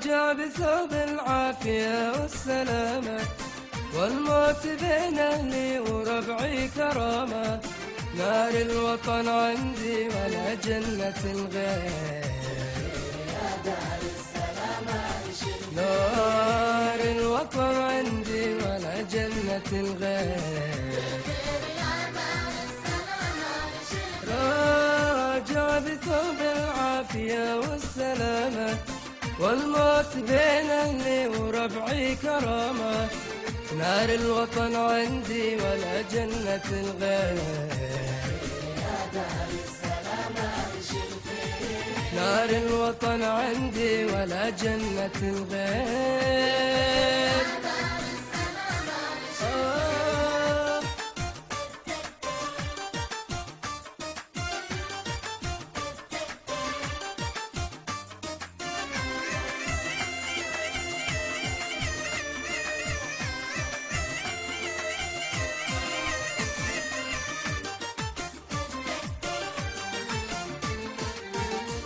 راجع بثوب العافية والسلامة، والموت بين أهلي وربعي كرامة. نار الوطن عندي ولا جنة الغير، يا دار السلام عيش نار الوطن عندي ولا جنة الغير. يا دار السلام عيش راجع بثوب العافية والسلامة، والموت بين أهلي وربعي كرامة. نار الوطن عندي ولا جنة الغير، يا دار السلام عيش نار الوطن عندي ولا جنة الغير. يا دار السلام عيش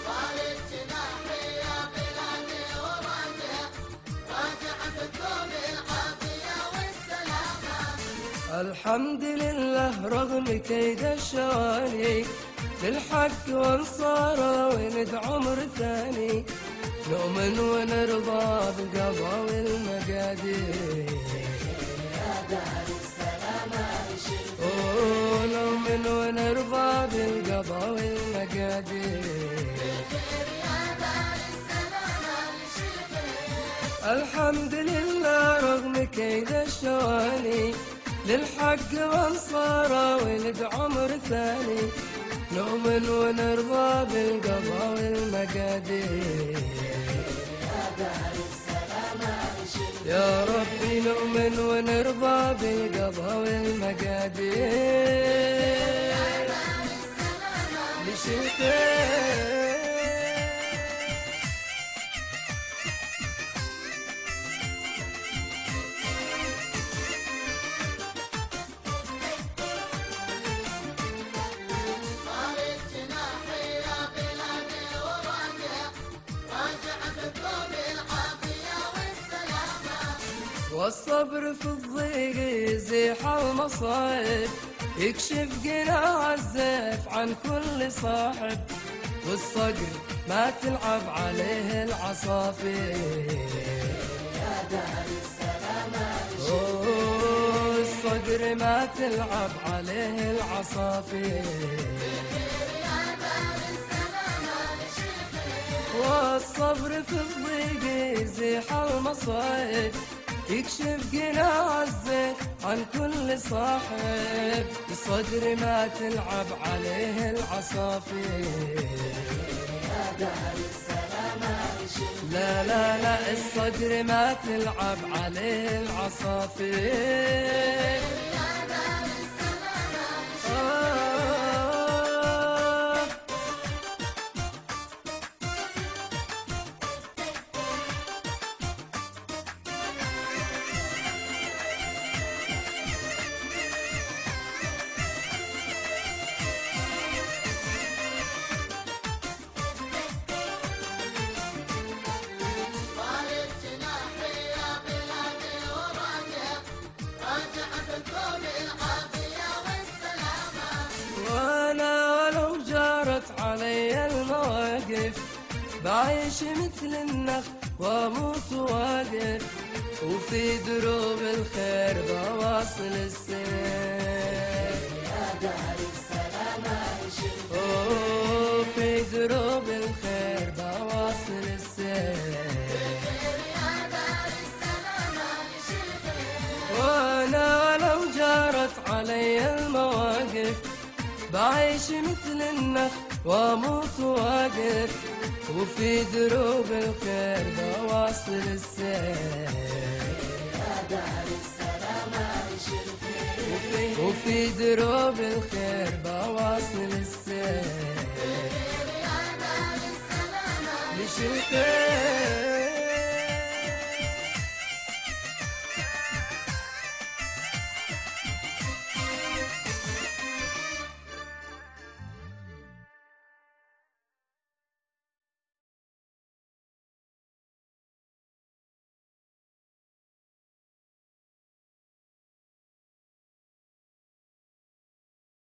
طالت جناحي يا بلادي وراجع، راجع بثوب العافية والسلامة. الحمد لله رغم كيد الشواني، للحق وانصاره ولد عمر ثاني. نؤمن ونرضى بالقضاء والمقادير، يا دار السلام عيش نؤمن ونرضى بالقضاء والمقادير. يا دار السلام عيش الحمد لله رغم كيد الشواني، للحق وانصاره ولد عمر ثاني. نؤمن ونرضى بالقضاء والمقادير، يا دار السلام عيش يا ربي نؤمن ونرضى بالقضاء والمقادير. دار السلام عيش لشتاء طالت جناحي يا بلادي وراجع، راجع بثوب العافية والسلامة. والصبر في الضيق يزيح المصايب، يكشف قناع الزيف عن كل صاحب. والصقر ما تلعب عليه العصافير، يا دار السلام عيش الصقر ما تلعب عليه العصافير. يا دار السلام عيش والصبر في الضيق يزيح المصايب، يكشف قناع الزيت عن كل صاحب. الصدر ما تلعب عليه العصافير، يا دار السلام عيش لا لا لا الصدر ما تلعب عليه العصافير. يا دار السلام عيش طالت جناحي يا بلادي وراجع، راجع بثوب العافية والسلامة. وانا ولو جارت علي المواقف، بعيش مثل النخل واموت واقف. وفي دروب الخير بواصل السير، يا دار السلام عيش وفي دروب الخير بواصل السير. يا دار السلام عيش وانا ولو جارت علي المواقف، بعيش مثل النخل واموت واقف. وفي دروب الخير بواصل السير، يا دار السلام عيش وفي دروب الخير بواصل السير. يا دار السلام عيش لشتاء